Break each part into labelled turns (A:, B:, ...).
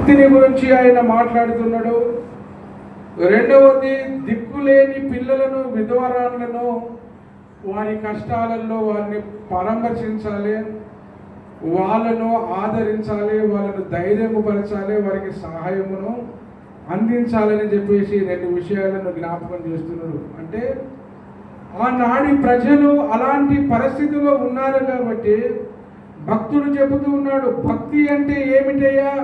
A: భక్తిని గురించి ఆయన మాట్లాడుతున్నాడు. రెండవది, దిక్కులేని పిల్లలను, విధవరాలను వారి కష్టాలలో వారిని పరామర్శించాలి, వాళ్ళను ఆదరించాలి, వాళ్ళను ధైర్యపరచాలి, వారికి సహాయమును అందించాలని చెప్పేసి రెండు విషయాలను జ్ఞాపకం చేస్తున్నారు. అంటే ఆనాటి ప్రజలు అలాంటి పరిస్థితిలో ఉన్నారు కాబట్టి భక్తుడు చెబుతూ ఉన్నాడు, భక్తి అంటే ఏమిటయ్యా?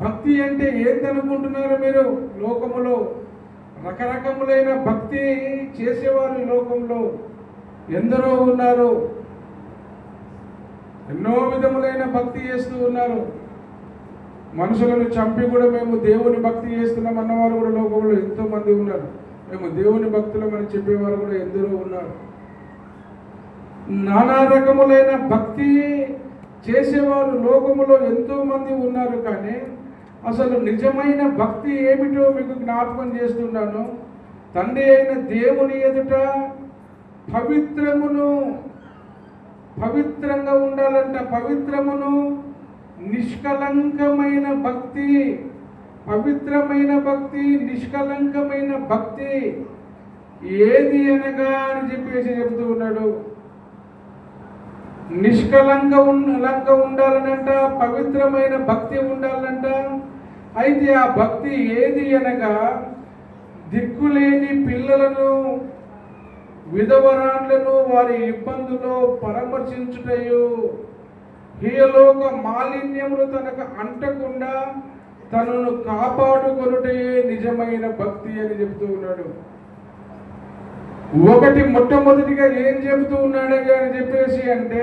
A: భక్తి అంటే ఏంటనుకుంటున్నారు మీరు? లోకములో రకరకములైన భక్తి చేసేవారు ఈ లోకంలో ఎందరో ఉన్నారు. ఎన్నో విధములైన భక్తి చేస్తూ ఉన్నారు. మనుషులను చంపి కూడా మేము దేవుని భక్తి చేస్తున్నాం అన్నవారు కూడా లోకంలో ఎంతో మంది ఉన్నారు. మేము దేవుని భక్తులమని చెప్పేవారు కూడా ఎందరో ఉన్నారు. నానా రకములైన భక్తి చేసేవారు లోకములో ఎంతో మంది ఉన్నారు. కానీ అసలు నిజమైన భక్తి ఏమిటో మీకు జ్ఞాపకం చేస్తున్నాను. తండ్రి అయిన దేవుని ఎదుట పవిత్రంగా ఉండాలంట. పవిత్రమును, నిష్కలంకమైన భక్తి. పవిత్రమైన భక్తి, నిష్కలంకమైన భక్తి ఏది అనగా అని చెప్పేసి చెబుతూ ఉన్నాడు. నిష్కలంక ఉండాలనంట, పవిత్రమైన భక్తి ఉండాలంట. అయితే ఆ భక్తి ఏది అనగా దిక్కులేని పిల్లలను, విధవరాండ్లను వారి ఇబ్బందులో పరామర్శించుటయు, హీయలోక మాలిన్యములు తనకు అంటకుండా తనను కాపాడుకొనుటే నిజమైన భక్తి అని చెబుతూ ఉన్నాడు. మొట్టమొదటిగా ఏం చెబుతూ ఉన్నాడు అని చెప్పేసి అంటే,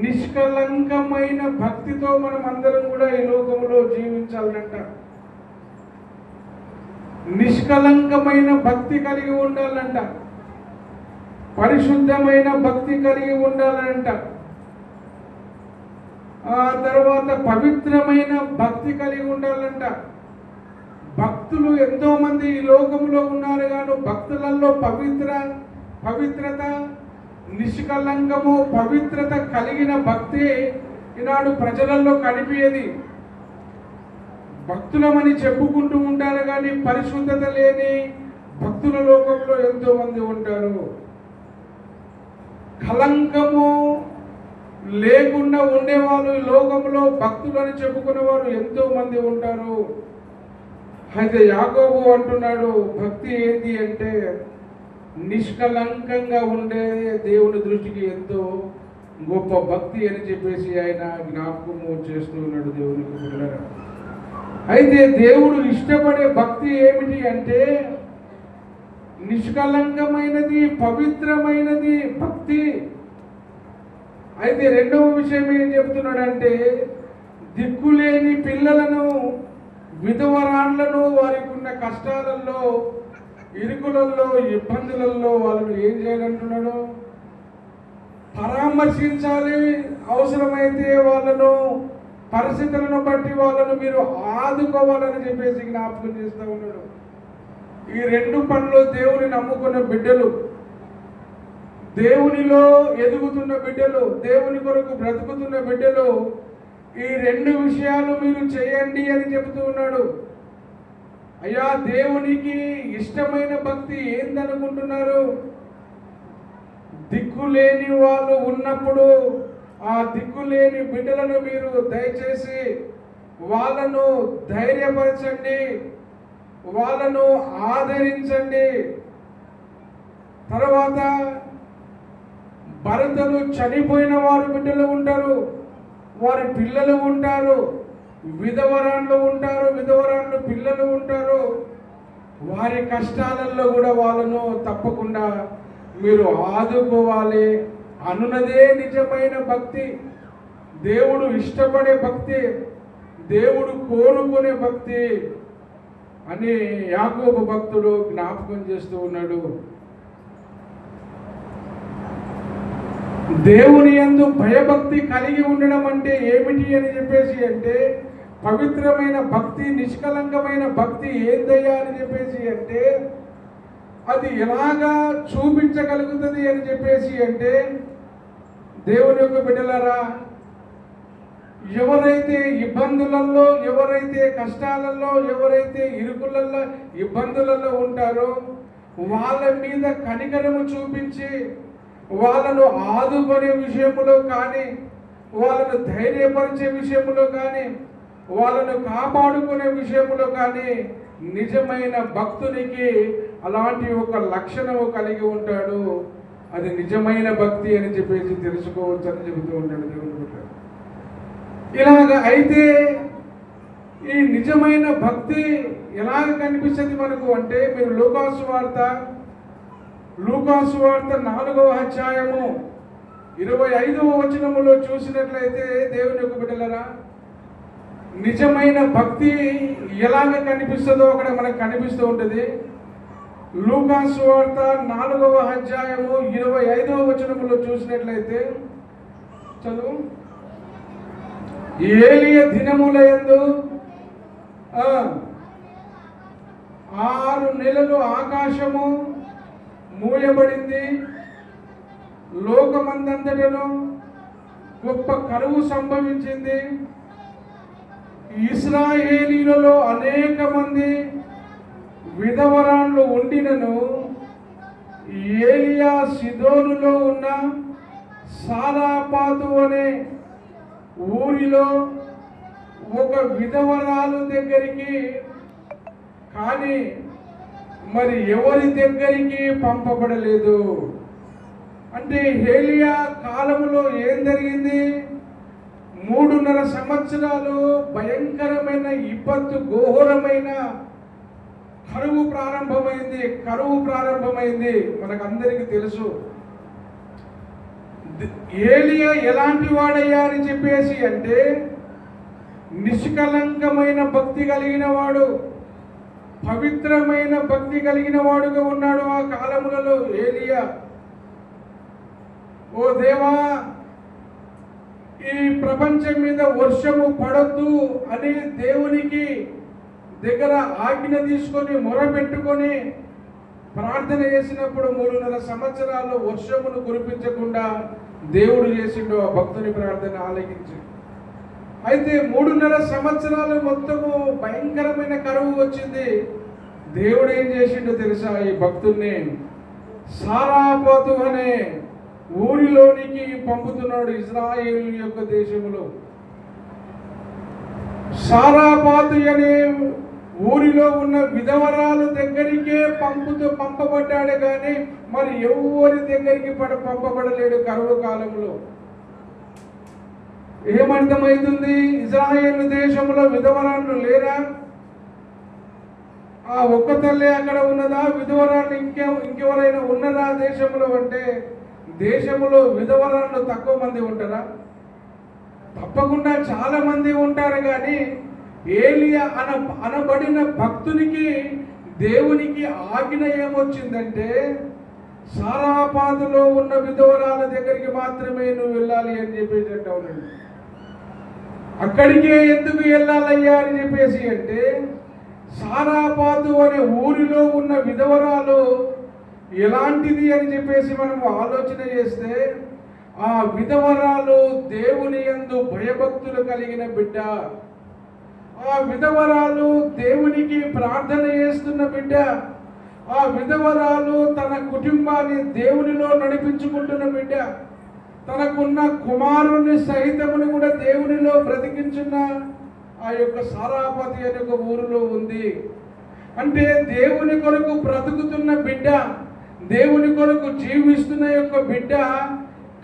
A: నిష్కలంకమైన భక్తితో మనం అందరం కూడా ఈ లోకంలో జీవించాలంట. నిష్కలంకమైన భక్తి కలిగి ఉండాలంట. పరిశుద్ధమైన భక్తి కలిగి ఉండాలంట. ఆ తర్వాత పవిత్రమైన భక్తి కలిగి ఉండాలంట. భక్తులు ఎంతో మంది ఈ లోకంలో ఉన్నారు గాను భక్తులలో పవిత్రత, నిష్కలంకము, పవిత్రత కలిగిన భక్తి ఈనాడు ప్రజలలో కనిపించేది. భక్తులమని చెప్పుకుంటూ ఉంటారు కానీ పరిశుద్ధత లేని భక్తుల లోకంలో ఎంతో మంది ఉంటారు. కలంకము లేకుండా ఉండేవాళ్ళు ఈ లోకంలో భక్తులని చెప్పుకునేవారు ఎంతో మంది ఉంటారు. అయితే యాకోబు అంటున్నాడు, భక్తి ఏంటి అంటే నిష్కలంకంగా ఉండే దేవుని దృష్టికి ఎంతో గొప్ప భక్తి అని చెప్పేసి ఆయన జ్ఞాపకము చేస్తూ ఉన్నాడు దేవునికి పిల్లరా. అయితే దేవుడు ఇష్టపడే భక్తి ఏమిటి అంటే నిష్కలంకమైనది, పవిత్రమైనది భక్తి. అయితే రెండవ విషయం ఏం చెప్తున్నాడంటే, దిక్కులేని పిల్లలను, విధవరాండ్లను వారికి ఉన్న కష్టాలలో, ఇరుకులలో, ఇబ్బందులలో వాళ్ళను ఏం చేయాలంటున్నాడు? పరామర్శించాలి. అవసరమైతే వాళ్ళను, పరిస్థితులను బట్టి వాళ్ళను మీరు ఆదుకోవాలని చెప్పేసి జ్ఞాపకం చేస్తూ ఉన్నాడు. ఈ రెండు పనులు దేవుని నమ్ముకున్న బిడ్డలు, దేవునిలో ఎదుగుతున్న బిడ్డలు, దేవుని కొరకు బ్రతుకుతున్న బిడ్డలు ఈ రెండు విషయాలు మీరు చేయండి అని చెబుతూ ఉన్నాడు. అయ్యా, దేవునికి ఇష్టమైన భక్తి ఏందనుకుంటున్నారు? దిక్కులేని వాళ్ళు ఉన్నప్పుడు ఆ దిక్కులేని బిడ్డలను మీరు దయచేసి వాళ్ళను ధైర్యపరచండి, వాళ్ళను ఆదరించండి. తర్వాత భర్తలు చనిపోయిన వారి బిడ్డలు ఉంటారు, వారి పిల్లలు ఉంటారు, విధవరాండ్లు ఉంటారు, విధవరాండ్లు పిల్లలు ఉంటారు. వారి కష్టాలలో కూడా వాళ్ళను తప్పకుండా మీరు ఆదుకోవాలి అనున్నదే నిజమైన భక్తి. దేవుడు ఇష్టపడే భక్తి, దేవుడు కోరుకునే భక్తి అని యాకోబు భక్తుడు జ్ఞాపకం చేస్తూ ఉన్నాడు. దేవుని యందు భయభక్తి కలిగి ఉండడం అంటే ఏమిటి అని చెప్పేసి అంటే, పవిత్రమైన భక్తి, నిష్కలంకమైన భక్తి ఏందయ్యా అని చెప్పేసి అంటే, అది ఎలాగా చూపించగలుగుతుంది అని చెప్పేసి అంటే, దేవుని యొక్క బిడ్డలారా, ఎవరైతే ఇబ్బందులలో, ఎవరైతే కష్టాలలో, ఎవరైతే ఇరుకులలో, ఇబ్బందులలో ఉంటారో వాళ్ళ మీద కనికరము చూపించి వాళ్ళను ఆదుకునే విషయంలో కానీ, వాళ్ళను ధైర్యపరిచే విషయంలో కానీ, వాళ్ళను కాపాడుకునే విషయంలో కానీ నిజమైన భక్తునికి అలాంటి ఒక లక్షణము కలిగి ఉంటాడు. అది నిజమైన భక్తి అని చెప్పేసి తెలుసుకోవచ్చు అని చెబుతూ ఉంటాడు దేవుని బిడ్డ. ఇలాగ అయితే ఈ నిజమైన భక్తి ఎలాగ కనిపిస్తుంది మనకు అంటే, మీరు లూకాసు వార్త 4వ అధ్యాయము 25వ వచనములో చూసినట్లయితే దేవుని యొక్క బిడ్డలారా, నిజమైన భక్తి ఎలాగ కనిపిస్తుందో అక్కడ మనకు కనిపిస్తూ ఉంటుంది. లూకాసు వార్త 4వ అధ్యాయము 25వ వచనములో చూసినట్లయితే చదువు. ఏలియా దినములయందు 6 నెలలు ఆకాశము మూయబడింది, లోకమందంతటను గొప్ప కరువు సంభవించింది. ఇశ్రాయేలీలలో అనేక మంది విధవరాండ్లు ఉండినను ఏలియా సిదోనులో ఉన్న సారాపాతు అనే ఊరిలో ఒక విధవరాలు దగ్గరికి కానీ మరి ఎవరి దగ్గరికి పంపబడలేదు. అంటే ఏలియా కాలంలో ఏం జరిగింది? 3.5 సంవత్సరాలు భయంకరమైన విపత్తు, ఘోరమైన కరువు ప్రారంభమైంది. మనకందరికీ తెలుసు. ఏలియా ఎలాంటి వాడయ్యా అని చెప్పేసి అంటే, నిష్కలంకమైన భక్తి కలిగిన వాడు, పవిత్రమైన భక్తి కలిగిన వాడుగా ఉన్నాడు ఆ కాలములలో ఏలియా. ఓ దేవా, ఈ ప్రపంచం మీద వర్షము పడొద్దు అని దేవునికి దగ్గర ఆజ్ఞ తీసుకొని మొరపెట్టుకొని ప్రార్థన చేసినప్పుడు 3.5 సంవత్సరాలు వర్షమును కురిపించకుండా దేవుడు చేసిండు ఆ భక్తుని ప్రార్థన ఆలకించి. అయితే 3.5 సంవత్సరాలు మొత్తము భయంకరమైన కరువు వచ్చింది. దేవుడు ఏం చేసిండో తెలుసా? ఈ భక్తుల్ని సారాపాతు అనే ఊరిలోనికి పంపుతున్నాడు. ఇజ్రాయేలు యొక్క దేశములో సారాపాతు అనే ఊరిలో ఉన్న విధవరాలు దగ్గరికే పంపబడ్డాడు కానీ మరి ఎవరి దగ్గరికి పంపబడలేడు. కరువు కాలంలో ఏమర్థమవుతుంది? ఇజ్రాయేలు దేశంలో విధవరాలు లేరా? ఆ ఒక్క తల్లి అక్కడ ఉన్నదా? విధవరాలు ఇంకెవరైనా ఉన్నదా దేశంలో అంటే, దేశంలో విధవరాలు తక్కువ మంది ఉంటారా? తప్పకుండా చాలా మంది ఉంటారు. కానీ ఏలియా అనబడిన భక్తునికి దేవునికి ఆజ్ఞ ఏమొచ్చిందంటే, సారాపాతులో ఉన్న విధవరాల దగ్గరికి మాత్రమే నువ్వు వెళ్ళాలి అని చెప్పేసి అంటాడు. అక్కడికే ఎందుకు వెళ్ళాలయ్యా అని చెప్పేసి అంటే, సారాపాతు అనే ఊరిలో ఉన్న విధవరాలు ఎలాంటిది అని చెప్పేసి మనం ఆలోచన చేస్తే, ఆ విధవరాలు దేవుని యందు భయభక్తులు కలిగిన బిడ్డ. ఆ విధవరాలు దేవునికి ప్రార్థన చేస్తున్న బిడ్డ. ఆ విధవరాలు తన కుటుంబాన్ని దేవునిలో నడిపించుకుంటున్న బిడ్డ. తనకున్న కుమారుని సహితమును కూడా దేవునిలో బ్రతికించున్న ఆ యొక్క సారాపతి అనే ఒక ఊరిలో ఉంది. అంటే దేవుని కొరకు బ్రతుకుతున్న బిడ్డ, దేవుని కొరకు జీవిస్తున్న యొక్క బిడ్డ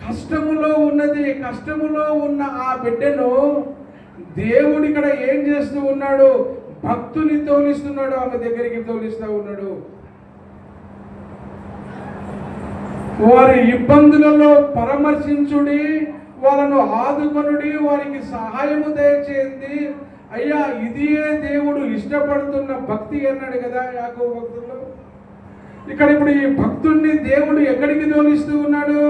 A: కష్టములో ఉన్నది. కష్టములో ఉన్న ఆ బిడ్డను దేవుడు ఇక్కడ ఏం చేస్తూ ఉన్నాడు? భక్తుని తోలిస్తున్నాడు, ఆమె దగ్గరికి తోలిస్తూ ఉన్నాడు. వారి ఇబ్బందులలో పరామర్శించుడి, వాళ్ళను ఆదుకొనుడి, వారికి సహాయము దయచేయండి. అయ్యా, ఇదియే దేవుడు ఇష్టపడుతున్న భక్తి అన్నాడు కదా యాకోబు భక్తుల్లో. ఇక్కడ ఇప్పుడు ఈ భక్తుణ్ణి దేవుడు ఎక్కడికి తోలిస్తూ ఉన్నాడు?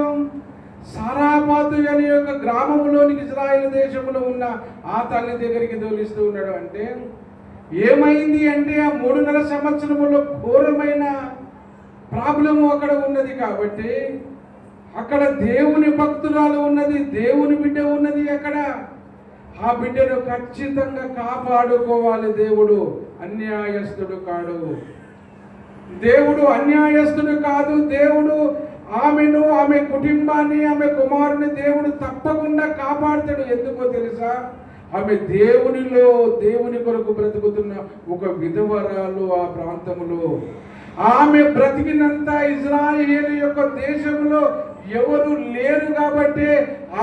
A: సారాపాతు అనే యొక్క గ్రామంలోనికి, ఇజ్రాయేల్ దేశంలో ఉన్న ఆ తల్లి దగ్గరికి తోలిస్తూ ఉన్నాడు. అంటే ఏమైంది అంటే, ఆ 3.5 సంవత్సరములో ఘోరమైన ప్రాబ్లము అక్కడ ఉన్నది. కాబట్టి అక్కడ దేవుని భక్తురాలు ఉన్నది, దేవుని బిడ్డ ఉన్నది. అక్కడ ఆ బిడ్డను ఖచ్చితంగా కాపాడుకోవాలి. దేవుడు అన్యాయస్తుడు కాడు. దేవుడు అన్యాయస్తుడు కాదు. దేవుడు ఆమెను, ఆమె కుటుంబాన్ని, ఆమె కుమారుని దేవుడు తప్పకుండా కాపాడుతాడు. ఎందుకో తెలుసా? ఆమె దేవుని కొరకు బ్రతుకుతున్న ఒక విధవరాలు ఆ ప్రాంతంలో. ఆమె బ్రతికినంత ఇజ్రాయేలు యొక్క దేశంలో ఎవరు లేరు కాబట్టి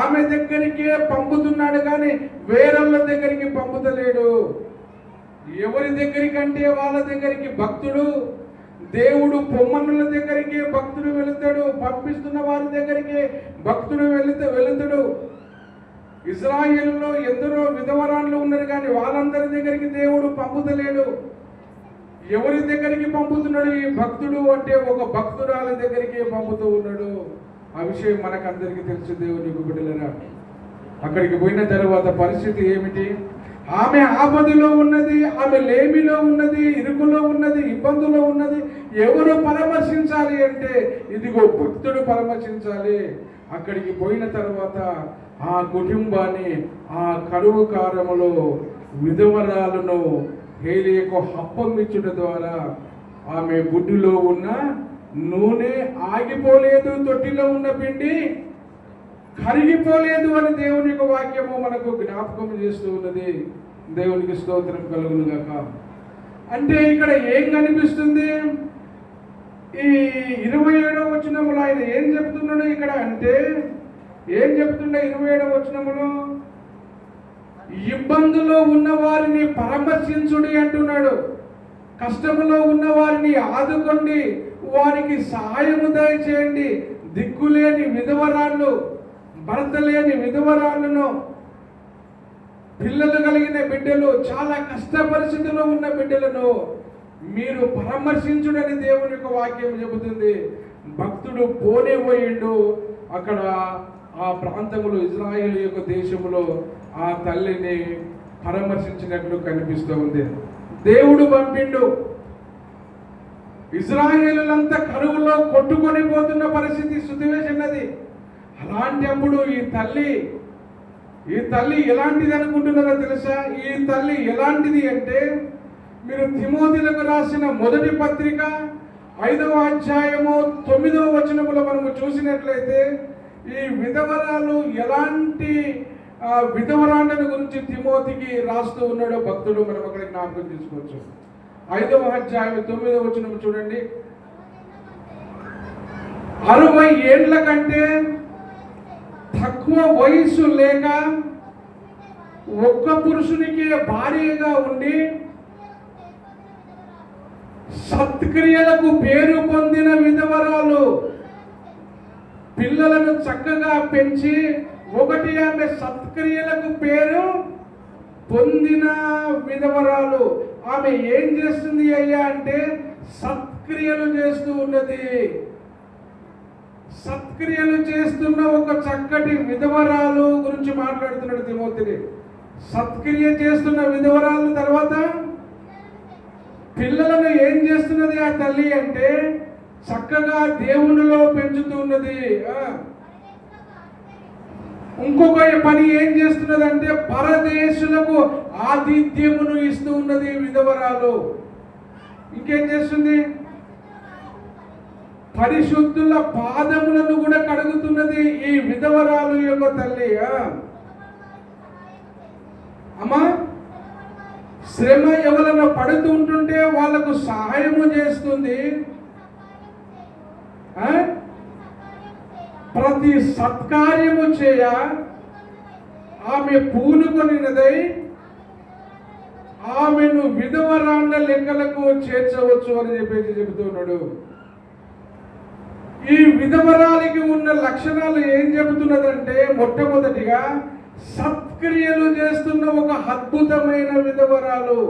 A: ఆమె దగ్గరికే పంపుతున్నాడు, కానీ వేరొళ్ళ దగ్గరికి పంపుతలేడు. ఎవరి దగ్గరికి అంటే వాళ్ళ దగ్గరికి భక్తుడు. దేవుడు పొమ్మనుల దగ్గరికి భక్తుడు వెళుతాడు, పంపిస్తున్న వారి దగ్గరికి భక్తుడు వెళుతాడు. ఇజ్రాయేలులో ఎందరో విధవరాళ్ళు ఉన్నారు, కానీ వాళ్ళందరి దగ్గరికి దేవుడు పంపుతలేడు. ఎవరి దగ్గరికి పంపుతున్నాడు? ఈ భక్తుడు అంటే ఒక భక్తురాల దగ్గరికి పంపుతూ ఉన్నాడు. ఆ విషయం మనకందరికీ తెలుసు. దేవుని బిడ్డలారా, అక్కడికి పోయిన తర్వాత పరిస్థితి ఏమిటి? ఆమె ఆపదలో ఉన్నది, ఆమె లేమిలో ఉన్నది, ఇరుకులో ఉన్నది, ఇబ్బందులో ఉన్నది. ఎవరు పరామర్శించాలి అంటే ఇదిగో భక్తుడు పరామర్శించాలి. అక్కడికి పోయిన తర్వాత ఆ కుటుంబాన్ని ఆ కరువు కారములో విధవరాలను ఏలీయాకు అప్పగించుట ద్వారా ఆమె బుడ్డిలో ఉన్న నూనె ఆగిపోలేదు, తొట్టిలో ఉన్న పిండి కరిగిపోలేదు అని దేవుని యొక్క వాక్యము మనకు జ్ఞాపకం చేస్తూ ఉన్నది. దేవునికి స్తోత్రం కలుగును గాక. అంటే ఇక్కడ ఏం కనిపిస్తుంది? ఈ 27వ వచనములో ఆయన ఏం చెప్తున్నాడు ఇక్కడ అంటే, ఏం చెప్తుండే 27వ వచనములో? ఇబ్బందులో ఉన్న వారిని పరామర్శించుడి అంటున్నాడు. కష్టములో ఉన్న వారిని ఆదుకోండి, వారికి సహాయము దయచేయండి. దిక్కులేని విధవరాళ్ళు, భర్త లేని విధవరాళ్ళను, పిల్లలు కలిగిన బిడ్డలు, చాలా కష్ట పరిస్థితుల్లో ఉన్న బిడ్డలను మీరు పరామర్శించుడని దేవుని యొక్క వాక్యం చెబుతుంది. భక్తుడు పోయిండు. అక్కడ ఆ ప్రాంతంలో ఇజ్రాయేలు యొక్క దేశంలో ఆ తల్లిని పరామర్శించినట్లు కనిపిస్తూ ఉంది. దేవుడు పంపిండు. ఇజ్రాయేలులంతా కరువులో కొట్టుకొని పోతున్న పరిస్థితి, సిట్యుయేషన్ అది. అలాంటప్పుడు ఈ తల్లి ఎలాంటిది అనుకుంటున్నారో తెలుసా? ఈ తల్లి ఎలాంటిది అంటే, మీరు తిమోతిలకు రాసిన మొదటి పత్రిక 5వ అధ్యాయము 9వ వచనములో మనము చూసినట్లయితే ఈ విధవరాలు ఎలాంటి విధవరాండని గురించి తిమోతికి రాస్తూ ఉన్నాడో భక్తుడు మనం అక్కడ జ్ఞాపకం తీసుకోవచ్చు. 5వ అధ్యాయం 9వ వచనం చూడండి. 60 ఏండ్ల కంటే తక్కువ వయసు లేక ఒక్క పురుషునికి భార్యగా ఉండి సత్క్రియలకు పేరు పొందిన విధవరాలు, పిల్లలను చక్కగా పెంచి, ఒకటి ఆమె సత్క్రియలకు పేరు పొందిన విధవరాలు. ఆమె ఏం చేస్తుంది అయ్యా అంటే సత్క్రియలు చేస్తూ ఉన్నది. సత్క్రియలు చేస్తున్న ఒక చక్కటి విధవరాలు గురించి మాట్లాడుతున్నాడు తిమోతిని. సత్క్రియ చేస్తున్న విధవరాలు తర్వాత పిల్లలను ఏం చేస్తున్నది ఆ తల్లి అంటే చక్కగా దేవునిలో పెంచుతున్నది. ఇంకొక పని ఏం చేస్తున్నది అంటే పరదేశులకు ఆతిథ్యమును ఇస్తూ ఉన్నది విధవరాలు. ఇంకేం చేస్తుంది? పరిశుద్ధుల పాదములను కూడా కడుగుతున్నది ఈ విధవరాలు యొక్క తల్లి. అమ్మా, శ్రమ ఎవరైనా పడుతుంటుంటే వాళ్లకు సహాయము చేస్తుంది. ప్రతి సత్కార్యము చేయ ఆమె పూనుకొనినదై ఆమెను విధవరాండ్ల లెక్కలకు చేర్చవచ్చు అని చెబుతున్నాడు. ఈ విధవరాలికి ఉన్న లక్షణాలు ఏం చెబుతున్నదంటే, మొట్టమొదటిగా సత్క్రియలు చేస్తున్న ఒక అద్భుతమైన విధవరాలు.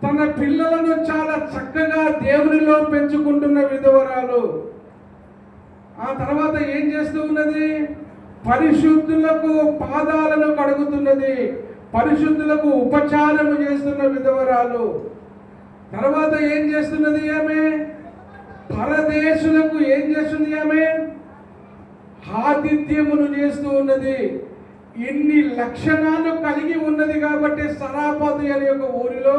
A: తన పిల్లలను చాలా చక్కగా దేవునిలో పెంచుకుంటున్న విధవరాలు. ఆ తర్వాత ఏం చేస్తూ ఉన్నది? పరిశుద్ధులకు పాదాలను కడుగుతున్నది, పరిశుద్ధులకు ఉపచారము చేస్తున్న విధవరాలు. తర్వాత ఏం చేస్తున్నది ఆమె? పరదేశులకు ఏం చేస్తుంది ఆమె? ఆతిథ్యమును చేస్తూ ఉన్నది. ఇన్ని లక్షణాలు కలిగి ఉన్నది కాబట్టి సరాపాతు అనే ఒక ఊరిలో,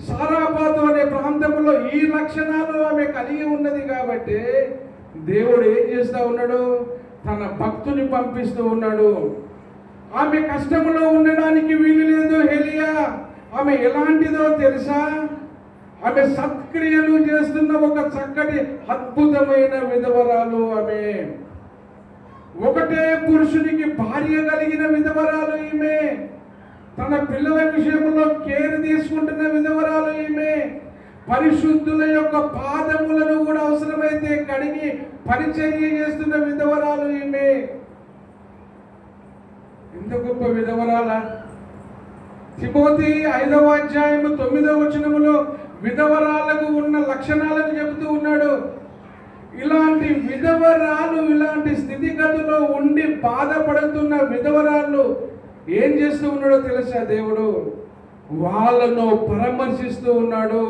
A: సారాపాతు అనే ప్రాంతంలో ఈ లక్షణాలు ఆమె కలిగి ఉన్నది కాబట్టి దేవుడు ఏం చేస్తూ ఉన్నాడు? తన భక్తుని పంపిస్తూ ఉన్నాడు. ఆమె కష్టంలో ఉండడానికి వీలు లేదు. హెలియా ఆమె ఎలాంటిదో తెలుసా? ఆమె సత్క్రియలు చేస్తున్న ఒక చక్కటి అద్భుతమైన విధవరాలు. ఆమె ఒకటే పురుషునికి భార్య కలిగిన విధవరాలు ఈమె. తన పిల్లల విషయంలో కేర్ తీసుకుంటున్న విధవరాలు ఈమె. పరిశుద్ధుల యొక్క పాదములను కూడా అవసరమైతే కడిగి పరిచర్య చేస్తున్న విధవరాలు ఈమె. ఎంత గొప్ప విధవరాల! తిమోతి 5వ అధ్యాయము 9వ వచనములో విధవరాలకు ఉన్న లక్షణాలను చెబుతూ ఉన్నాడు. ఇలాంటి విధవరాలు, ఇలాంటి స్థితిగతిలో ఉండి బాధపడుతున్న విధవరాలు ఏం చేస్తూ ఉన్నాడో తెలుసా? దేవుడు వాళ్ళను పరామర్శిస్తూ ఉన్నాడు,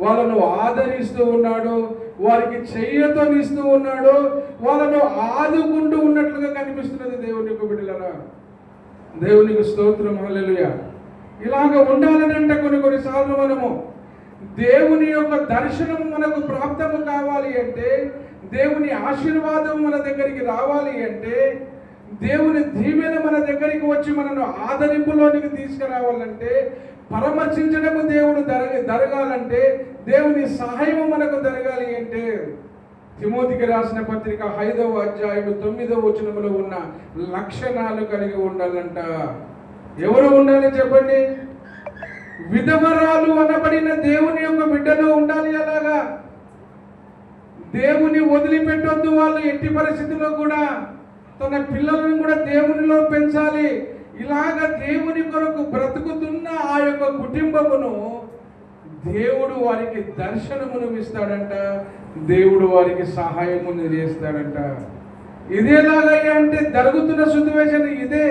A: వాళ్ళను ఆదరిస్తూ ఉన్నాడు, వారికి చెయ్యతోనిస్తూ ఉన్నాడు, వాళ్ళను ఆదుకుంటూ ఉన్నట్లుగా కనిపిస్తున్నది. దేవునికి బిడ్డలారా, దేవునికి స్తోత్రం, హల్లెలూయా. ఇలాగ ఉండాలనంటే కొన్నిసార్లు మనము దేవుని యొక్క దర్శనం మనకు ప్రాప్తము కావాలి అంటే, దేవుని ఆశీర్వాదం మన దగ్గరికి రావాలి అంటే, దేవుని దీవెన మన దగ్గరికి వచ్చి మనను ఆదరింపులోనికి తీసుకురావాలంటే, పరామర్శించడము దేవుడు జరగాలంటే, దేవుని సహాయం మనకు జరగాలి అంటే, తిమోతికి రాసిన పత్రిక 5వ అధ్యాయము 9వ వచనములో ఉన్న లక్షణాలు కలిగి ఉండాలంట. ఎవరు ఉండాలి చెప్పండి? విధవరాలు అనబడిన దేవుని యొక్క బిడ్డలో ఉండాలి. అలాగా దేవుని వదిలిపెట్టొద్దు. వాళ్ళు ఎట్టి పరిస్థితుల్లో కూడా తన పిల్లలను కూడా దేవునిలో పెంచాలి. ఇలాగ దేవుని కొరకు బ్రతుకుతున్న ఆ యొక్క కుటుంబమును దేవుడు వారికి దర్శనమును ఇస్తాడంట, దేవుడు వారికి సహాయమును చేస్తాడంట. ఇదేలాగయ్యా అంటే జరుగుతున్న సిట్యుయేషన్ ఇదే.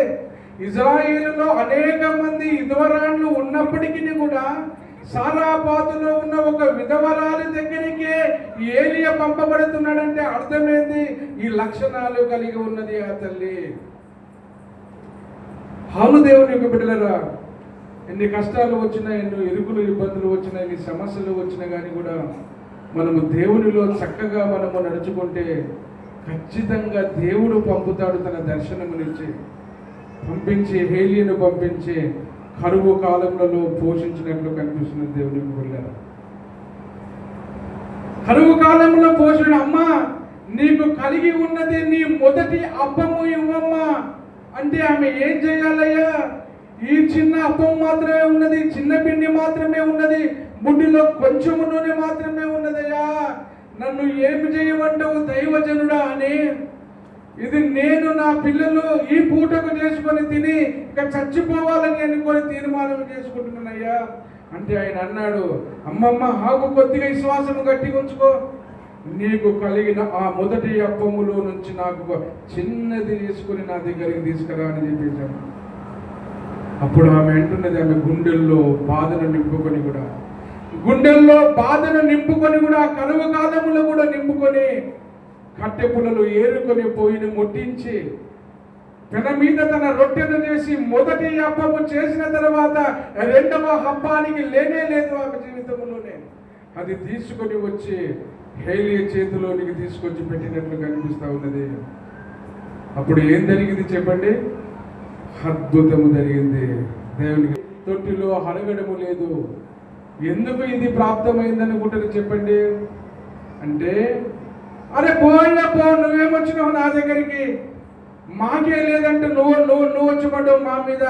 A: ఇజ్రాయేలులో అనేక మంది విధవరాళ్ళు ఉన్నప్పటికీ కూడా సారాపాతులో ఉన్న ఒక విధవరాలి దగ్గరికే ఏలియా పంపబడుతున్నాడంటే అర్థమైంది, ఈ లక్షణాలు కలిగి ఉన్నది ఆ తల్లి. అవును దేవుని యొక్క బిడ్డలారా, ఎన్ని కష్టాలు వచ్చినా, ఎన్నో ఇరుకులు ఇబ్బందులు వచ్చినా, ఎన్ని సమస్యలు వచ్చినా కానీ కూడా మనము దేవునిలో చక్కగా మనము నడుచుకుంటే ఖచ్చితంగా దేవుడు పంపుతాడు. తన దర్శనమునిచ్చి పంపించి, హేలియను పంపించి కరువు కాలంలో పోషించినట్లు కనిపిస్తున్నది. దేవునికి వెళ్ళారు. కరువు కాలంలో పోషణ, అమ్మా నీకు కలిగి ఉన్నది నీ మొదటి అప్పము ఇవ్వమ్మా అంటే ఆమె ఏం చేయాలయ్యా? ఈ చిన్న అప్పం మాత్రమే ఉన్నది, చిన్న పిండి మాత్రమే ఉన్నది, బుడ్డిలో కొంచెము నూనె మాత్రమే ఉన్నదయ్యా, నన్ను ఏమి చేయమంటావు దైవజనుడా అని. ఇది నేను నా పిల్లలు ఈ పూటకు చేసుకొని తిని ఇక చచ్చిపోవాలని అనుకొని తీర్మానం చేసుకుంటున్నానయ్యా అంటే ఆయన అన్నాడు, అమ్మమ్మ ఆకు కొద్దిగా విశ్వాసము గట్టి ఉంచుకో, నీకు కలిగిన ఆ మొదటి అప్పములో నుంచి నాకు చిన్నది తీసుకొని నా దగ్గరికి తీసుకురా అని చెప్పేశాను. అప్పుడు ఆమె అంటున్నది, ఆమె గుండెల్లో బాధను నింపుకొని కూడా, గుండెల్లో బాధను నింపుకొని కూడా, కరువు కాలములో కూడా నింపుకొని కట్టె పుల్లలు ఏరుకొని పోయిని ముట్టించి పెన మీద తన రొట్టెను చేసి మొదటి అప్పము చేసిన తర్వాత రెండవ హబ్బానికి లేనే లేదు ఆమె జీవితంలోనే. అది తీసుకొని వచ్చి హేలియా చేతిలోనికి తీసుకొచ్చి పెట్టినట్లు కనిపిస్తూ ఉన్నది. అప్పుడు ఏం జరిగింది చెప్పండి? అద్భుతము జరిగింది. దేవునికి తొట్టిలో హరగడము లేదు. ఎందుకు ఇది ప్రాప్తమైందనుకుంటారు చెప్పండి? అంటే అరే పోయినా పో, నువ్వేమొచ్చినావు నా దగ్గరికి, మాకే లేదంటే నువ్వు వచ్చి పడ్డావు మా మీద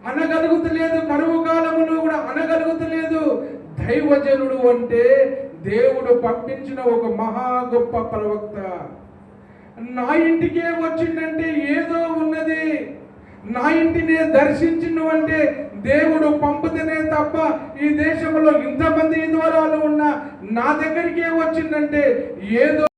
A: అనగలుగుతలేదు. కరువు కాలములో కూడా అనగలుగుతలేదు. దైవజనుడు అంటే దేవుడు పంపించిన ఒక మహా గొప్ప ప్రవక్త. నా ఇంటికే వచ్చిందంటే ఏదో ఉన్నది, నా ఇంటినే దర్శించిన అంటే దేవుడు పంపితేనే తప్ప ఈ దేశంలో ఇంతమంది విధవరాలు ఉన్నా నా దగ్గరికే వచ్చిందంటే ఏదో